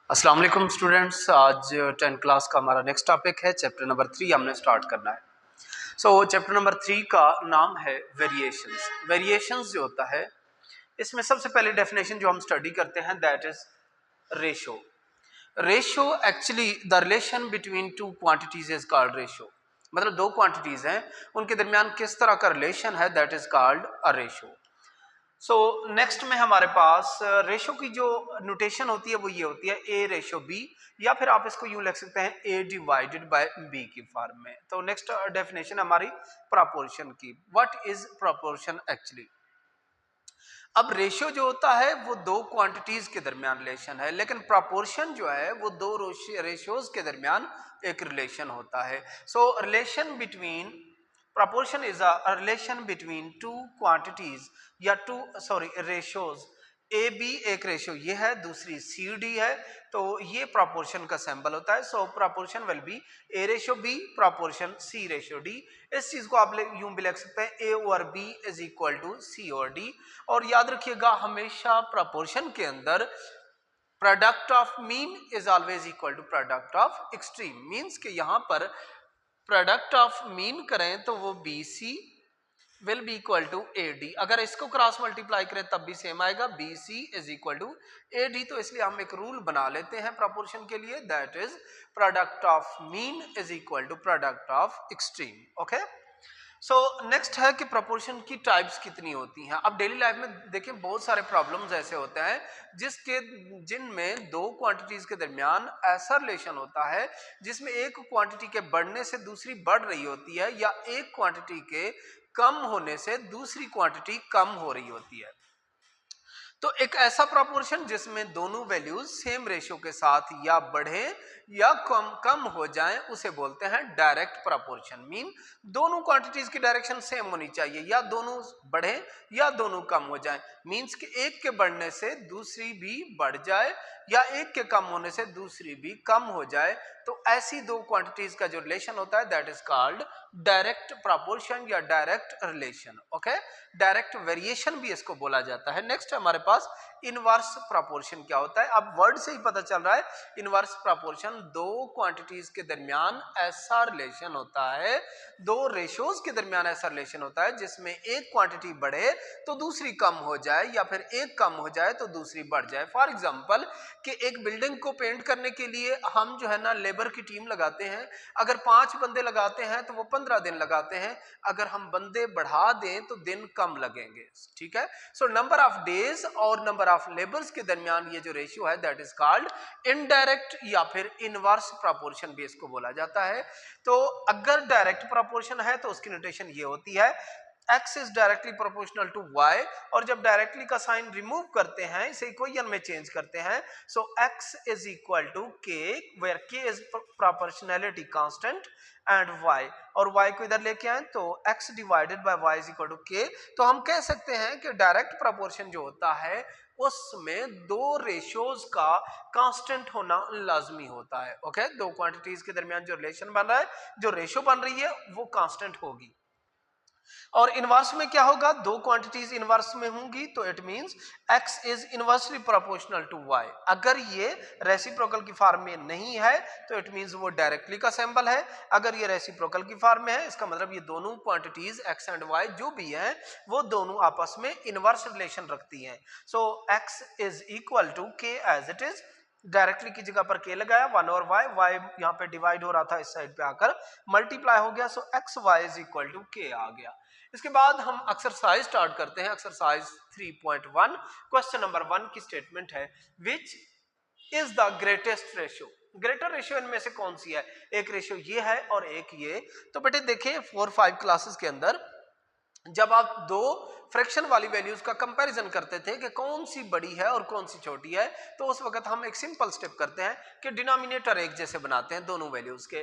अस्सलाम वालेकुम स्टूडेंट्स। आज 10 क्लास का हमारा नेक्स्ट टॉपिक है, चैप्टर नंबर 3 हमने स्टार्ट करना है। चैप्टर नंबर 3 का नाम है वेरिएशंस। वेरिएशंस जो होता है इसमें सबसे पहले डेफिनेशन जो हम स्टडी करते हैं that is ratio. Ratio actually the relation between two quantities is called ratio. मतलब दो क्वांटिटीज हैं उनके दरमियान किस तरह का रिलेशन है that is called a ratio. Next में हमारे पास रेशो की जो नोटेशन होती है वो ये होती है ए रेशो बी, या फिर आप इसको यूं लिख सकते हैं ए डिवाइडेड बाय बी की फॉर्म में। तो नेक्स्ट डेफिनेशन हमारी प्रोपोर्शन की। What is proportion actually. अब रेशियो जो होता है वो दो क्वांटिटीज के दरमियान रिलेशन है, लेकिन प्रोपोर्शन जो है वो दो रेशियोज के दरमियान एक रिलेशन होता है। Relation between proportion is a relation between two quantities या ratios। ए बी एक रेशियो ये है, दूसरी सी डी है, तो ये प्रोपोर्शन का सैंपल होता है। Proportion will be A ratio B proportion C ratio D. इस चीज को आप यूं भी लिख सकते हैं ए और B is equal to C और डी। और याद रखिएगा हमेशा प्रोपोर्शन के अंदर product of mean is always equal to product of extreme. Means के यहां पर प्रोडक्ट ऑफ मीन करें तो वो B C will be equal to A D. अगर इसको क्रॉस मल्टीप्लाई करें तब भी सेम आएगा, B C is equal to A D. तो इसलिए हम एक रूल बना लेते हैं प्रोपोर्शन के लिए, that is product of mean is equal to product of extreme. Okay. Next है कि प्रोपोर्शन की टाइप्स कितनी होती हैं। अब डेली लाइफ में देखिए बहुत सारे प्रॉब्लम्स ऐसे होते हैं जिनमें दो क्वांटिटीज के दरमियान ऐसा रिलेशन होता है जिसमें एक क्वांटिटी के बढ़ने से दूसरी बढ़ रही होती है, या एक क्वांटिटी के कम होने से दूसरी क्वांटिटी कम हो रही होती है। तो एक ऐसा प्रोपोर्शन जिसमें दोनों वैल्यूज सेम रेशियो के साथ या बढ़े या कम हो जाएं उसे बोलते हैं डायरेक्ट प्रोपोर्शन। मीन दोनों क्वांटिटीज की डायरेक्शन सेम होनी चाहिए, या दोनों बढ़े या दोनों कम हो जाएं। मीन्स कि एक के बढ़ने से दूसरी भी बढ़ जाए या एक के कम होने से दूसरी भी कम हो जाए। तो ऐसी दो क्वांटिटीज का जो रिलेशन होता है that is called direct proportion या direct relation. Okay. Direct variation भी इसको बोला जाता है। नेक्स्ट हमारे पास इनवर्स प्रोपोर्शन क्या होता है। अब वर्ड से ही पता चल रहा है इनवर्स प्रोपोर्शन दो क्वांटिटीज के दरमियान ऐसा रिलेशन होता है, दो रेशियोज के दरमियान ऐसा रिलेशन होता है जिसमें एक क्वांटिटी बढ़े तो दूसरी कम हो जाए, या फिर एक कम हो जाए तो दूसरी बढ़ जाए। फॉर एग्जांपल कि एक बिल्डिंग को पेंट करने के लिए हम जो है ना लेबर की टीम लगाते हैं। अगर 5 बंदे लगाते हैं तो वो 15 दिन लगाते हैं। अगर हम बंदे बढ़ा दें तो दिन कम लगेंगे। ठीक है। नंबर ऑफ डेज और नंबर ऑफ लेबर्स के दरमियान ये जो रेशियो है दैट इज कॉल्ड इनडायरेक्ट या फिर इनवर्स प्रोपोर्शन भी इसको बोला जाता है। तो अगर डायरेक्ट प्रोपोर्शन है तो उसकी नोटेशन ये होती है x is directly proportional to y, और जब डायरेक्टली का साइन रिमूव करते हैं इसे इक्वेशन में चेंज करते हैं, so x is equal to k where k is proportionality constant and y, और y को इधर लेके आए तो x divided by y is equal to k। तो हम कह सकते हैं कि डायरेक्ट प्रोपोर्शन जो होता है उसमें दो रेशियोज का कांस्टेंट होना लाजमी होता है। ओके। दो क्वांटिटीज के दरमियान जो रिलेशन बन रहा है, जो रेशियो बन रही है वो कांस्टेंट होगी। और इनवर्स में क्या होगा, दो क्वांटिटीज इनवर्स में होंगी तो it means x is inversely proportional to y। अगर ये रेसिप्रोकल की फॉर्म में नहीं है तो इट मींस वो डायरेक्टली का सिंबल है। अगर ये रेसिप्रोकल की फॉर्म में है इसका मतलब ये दोनों क्वांटिटीज x एंड y जो भी हैं वो दोनों आपस में इनवर्स रिलेशन रखती हैं। x is equal to k as it is. Directly की जगह पर k लगाया, 1 और y यहाँ पे डिवाइड हो रहा था, इस साइड पे आकर मल्टीप्लाई हो गया, so x y is equal to k आ गया। इसके बाद हम एक्सरसाइज स्टार्ट करते हैं। एक्सरसाइज 3.1 क्वेश्चन नंबर 1 की स्टेटमेंट है which is the greatest ratio. Greater ratio इनमें से कौन सी है। एक रेशियो ये है और एक ये। तो बेटे देखिए 4-5 क्लासेस के अंदर जब आप दो फ्रैक्शन वाली वैल्यूज का कंपैरिजन करते थे कि कौन सी बड़ी है और कौन सी छोटी है, तो उस वक्त हम एक सिंपल स्टेप करते हैं कि डिनोमिनेटर एक जैसे बनाते हैं दोनों वैल्यूज के।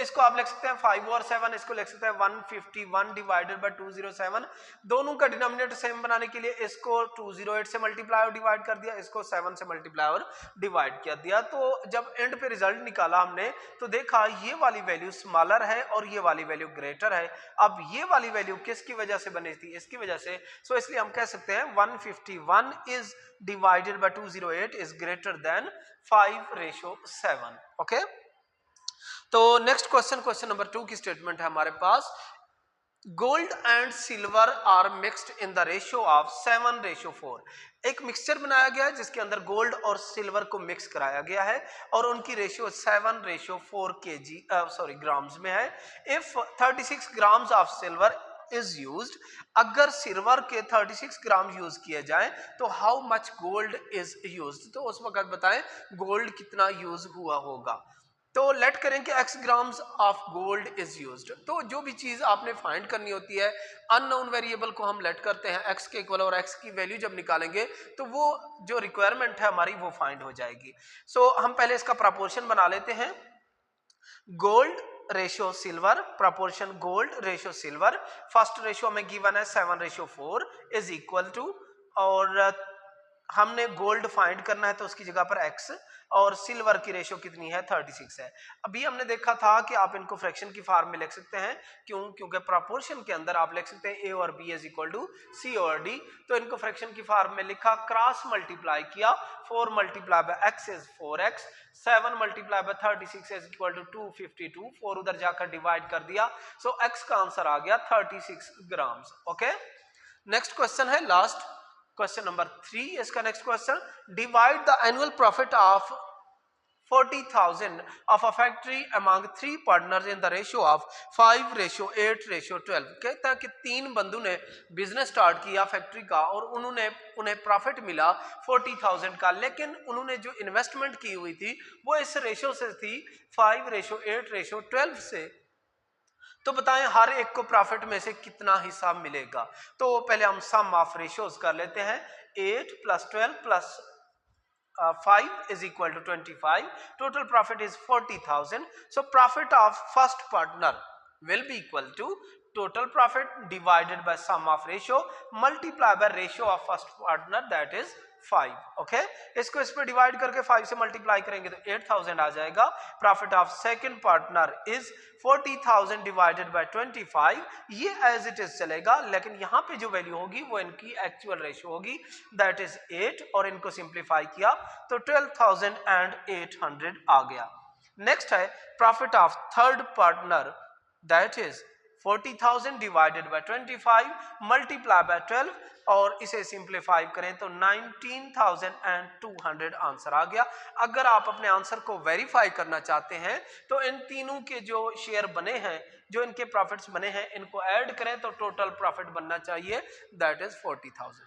इसको आप लिख सकते हैं 5 और 7, इसको लिख सकते हैं 151 डिवाइडेड बाय 207। दोनों का डिनोमिनेटर सेम बनाने के लिए इसको 208 से मल्टीप्लाई और डिवाइड कर दिया, इसको 7 से मल्टीप्लाई और डिवाइड कर दिया। तो जब एंड पे रिजल्ट निकाला हमने तो देखा ये वाली वैल्यू स्मॉलर है और ये वाली वैल्यू ग्रेटर है। अब ये वाली वैल्यू किसकी वजह से बनी थी, इसकी वजह से सो इसलिए हम कह सकते हैं 151 is divided by 208 is greater than 5:7। Okay, तो नेक्स्ट क्वेश्चन नंबर 2 की स्टेटमेंट है हमारे पास, gold and silver are mixed in the ratio of 7:4। एक मिक्सचर बनाया गया है जिसके अंदर गोल्ड और सिल्वर को मिक्स कराया गया है और उनकी रेशियो 7:4 ग्राम्स में है। If 36 grams of silver is used, अगर सिल्वर के 36 ग्राम यूज किए जाएं तो how much gold is used, तो उस वक्त बताएं गोल्ड कितना यूज हुआ होगा। तो लेट करें कि x grams of gold is used, तो जो भी चीज आपने फाइंड करनी होती है अननोन वेरिएबल को हम लेट करते हैं x के इक्वल और x की वैल्यू जब निकालेंगे तो वो जो रिक्वायरमेंट है हमारी वो फाइंड हो जाएगी। सो हम पहले इसका प्रपोर्शन बना लेते हैं, gold ratio silver, proportion gold ratio silver, first ratio में गिवन है 7:4 इज इक्वल टू, और हमने गोल्ड फाइंड करना है तो उसकी जगह पर x, और सिल्वर की रेशियो कितनी है 36 है। अभी हमने देखा था कि आप इनको फ्रैक्शन की फॉर्म में लिख सकते हैं, क्योंकि प्रोपोर्शन के अंदर आप लिख सकते हैं a और b is equal to c और d, तो इनको फ्रैक्शन की फॉर्म में लिखा, क्रॉस मल्टीप्लाई किया, 4 multiply by x is 4x, 7 multiply by 36 is equal to 252, 4 उधर जाकर डिवाइड कर दिया, सो x का आंसर आ गया 36 ग्राम्स। ओके, नेक्स्ट क्वेश्चन है लास्ट क्वेश्चन नंबर 3, इसका next question, divide the annual profit of 40,000 of a factory among 3 partners in the ratio of 5:8:12। कहता है कि 3 बंधु ने बिजनेस स्टार्ट किया फैक्ट्री का और उन्हें प्रॉफिट मिला 40,000 का, लेकिन उन्होंने जो इन्वेस्टमेंट की हुई थी वो इस रेशियो से थी 5:8:12 से। तो बताएं हर एक को प्रॉफिट में से कितना हिस्सा मिलेगा। तो पहले हम सम ऑफ रेशियोज कर लेते हैं, 8 + 12 + 5 is equal to 25, total profit is 40,000, so profit of first partner will be equal to total profit divided by sum of ratio multiply by ratio of first partner, that is 5। Okay, इसको इस पे divide करके 5 से multiply करेंगे तो 8,000 आ जाएगा। Profit of second partner is 40,000 divided by 25, ये as it is चलेगा, लेकिन यहाँ पे जो वैल्यू होगी वो इनकी एक्चुअल रेशियो होगी, दैट इज 8, और इनको सिंप्लीफाई किया तो 12,800 आ गया। नेक्स्ट है profit of third partner, that is 40,000 divided by 25 multiply by 12, और इसे सिंप्लीफाई करें तो 19,200 आंसर आ गया। अगर आप अपने आंसर को वेरीफाई करना चाहते हैं तो इन तीनों के जो शेयर बने हैं, जो इनके प्रॉफिट्स बने हैं, इनको ऐड करें तो टोटल प्रॉफिट बनना चाहिए, दैट इज 40,000।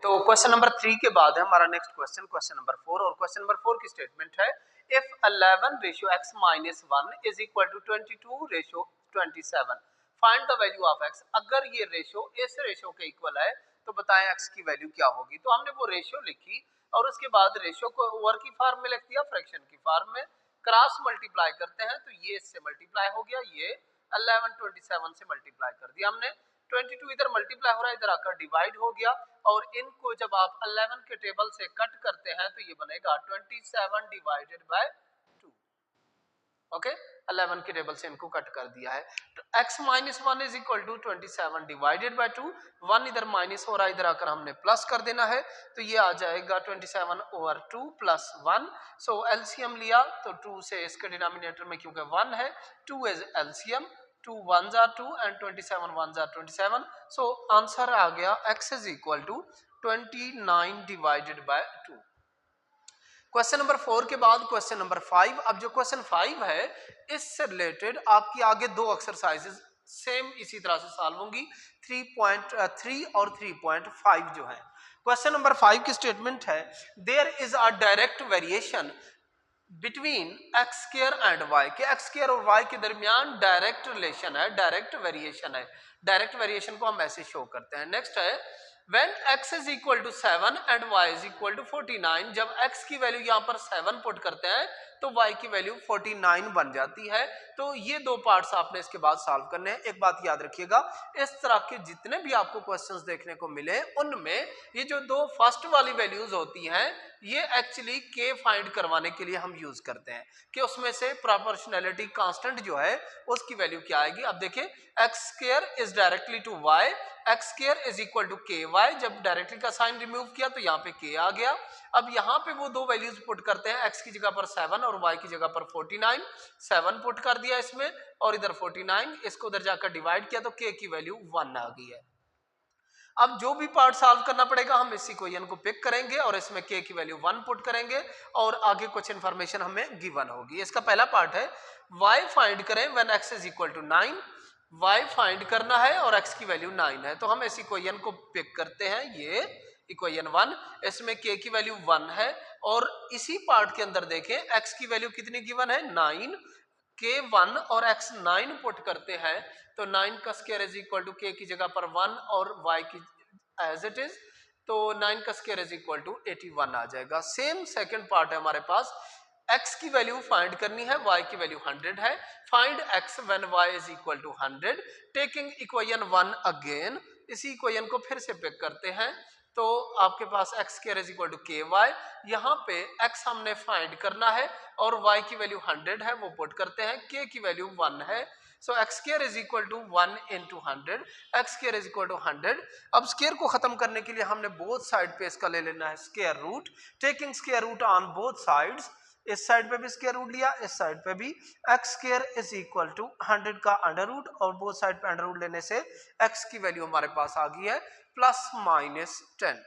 तो क्वेश्चन नंबर 3 के बाद है हमारा नेक्स्ट क्वेश्चन, क्वेश्चन नंबर 4, और क्वेश्चन नंबर 4 की स्टेटमेंट है, if 11:x-1 is equal to 22:27, find the value of x। अगर ये रेशियो इस रेशियो के इक्वल है तो बताएं x की वैल्यू क्या होगी। तो हमने वो रेशियो लिखी और उसके बाद रेशियो को ओवर की फॉर्म में लिख दिया, फ्रैक्शन की फॉर्म में, क्रॉस मल्टीप्लाई करते हैं तो ये इससे मल्टीप्लाई हो गया, ये 11:27 से मल्टीप्लाई कर दिया हमने, 22 इधर मल्टीप्लाई हो रहा है, इधर आकर डिवाइड हो गया, और इनको जब आप 11 के टेबल से कट करते हैं तो ये बनेगा 27 डिवाइडेड बाय 2। ओके, 11 के टेबल से इनको कट कर दिया है, तो x-1 is equal to 27 divided by 2, 1 इधर माइनस हो रहा है, इधर आकर हमने प्लस कर देना है, तो ये आ जाएगा 27/2 + 1। सो एलसीएम लिया तो 2 से इसके डिनोमिनेटर में क्योंकि 1 है, 2 is LCM, 2 1s are 2 and 27 1s are 27, so answer आ गया x is equal to 29 divided by 2। Question number 4 के बाद क्वेश्चन नंबर 5। अब जो क्वेश्चन 5 है इससे रिलेटेड आपकी आगे दो एक्सरसाइजेज सेम इसी तरह से सॉल्व होंगी, 3.3 और 3.5 जो है। क्वेश्चन नंबर 5 की स्टेटमेंट है, there is a direct variation between X square and Y, के एक्स स्क्वायर और वाई के दरमियान डायरेक्ट रिलेशन है, डायरेक्ट वेरिएशन है। डायरेक्ट वेरिएशन को हम ऐसे शो करते हैं। नेक्स्ट है, when x is equal to 7 and y is equal to 49, जब x की वैल्यू यहाँ पर 7 पुट करते हैं तो y की वैल्यू 49 बन जाती है। तो ये दो पार्ट्स आपने इसके बाद सॉल्व करने हैं। एक बात याद रखिएगा, इस तरह के जितने भी आपको क्वेश्चंस देखने को मिले उनमें ये जो दो फर्स्ट वाली वैल्यूज होती हैं ये एक्चुअली k फाइंड करवाने के लिए हम यूज करते हैं कि उसमें से प्रोपोर्शनैलिटी कांस्टेंट जो है उसकी वैल्यू क्या आएगी। अब देखिए x square is directly to y, x square is equal to ky। जब डायरेक्टली का साइन रिमूव किया तो यहाँ पे k आ गया। अब यहाँ पे वो दो वैल्यूज पुट करते हैं, x की जगह पर 7 और y की जगह पर 49। 7 पुट कर दिया इसमें और इधर 49, इसको उधर जाकर डिवाइड किया तो k की वैल्यू 1 आ गई है। अब जो भी पार्ट सॉल्व करना पड़ेगा हम इसी इक्वेशन को पिक करेंगे और इसमें k की वैल्यू 1 पुट करेंगे और आगे कुछ इंफॉर्मेशन हमें गिवन होगी। इसका पहला पार्ट है y फाइंड करें when x is equal to 9। y find करना है और x की वैल्यू 9 है, तो हम इस इक्वेशन को पिक करते हैं। ये इक्वेशन 1, इसमें k की वैल्यू 1 है और इसी पार्ट के अंदर देखें x की वैल्यू कितनी गिवन है 9, k 1 और x 9 पुट करते हैं तो 9 का square is equal to k की जगह पर 1 और y की एज इट इज, तो 9 का स्क्वायर इज इक्वल टू 81 आ जाएगा। सेम सेकंड पार्ट है हमारे पास, x की वैल्यू फाइंड करनी है, y की वैल्यू 100 है। Find x when y is equal to 100, taking equation 1 again. इसी इक्वेशन को फिर से पिक करते हैं तो आपके पास x square is equal to ky। यहाँ पे x हमने फाइंड करना है और y की वैल्यू 100 है वो पुट करते हैं, k की वैल्यू 1 है। So x square is equal to 1 into 100, x square is equal to 100। अब स्क्वायर को खत्म करने के लिए हमने बोथ साइड पे इसका ले लेना है square root, taking square root on both sides. इस साइड पे भी स्क्वायर रूट लिया, इस साइड पे भी। x square is equal to 100 का अंडर रूट और बोथ साइड पे अंडर रूट लेने से x की वैल्यू हमारे पास आ गई है प्लस माइनस 10।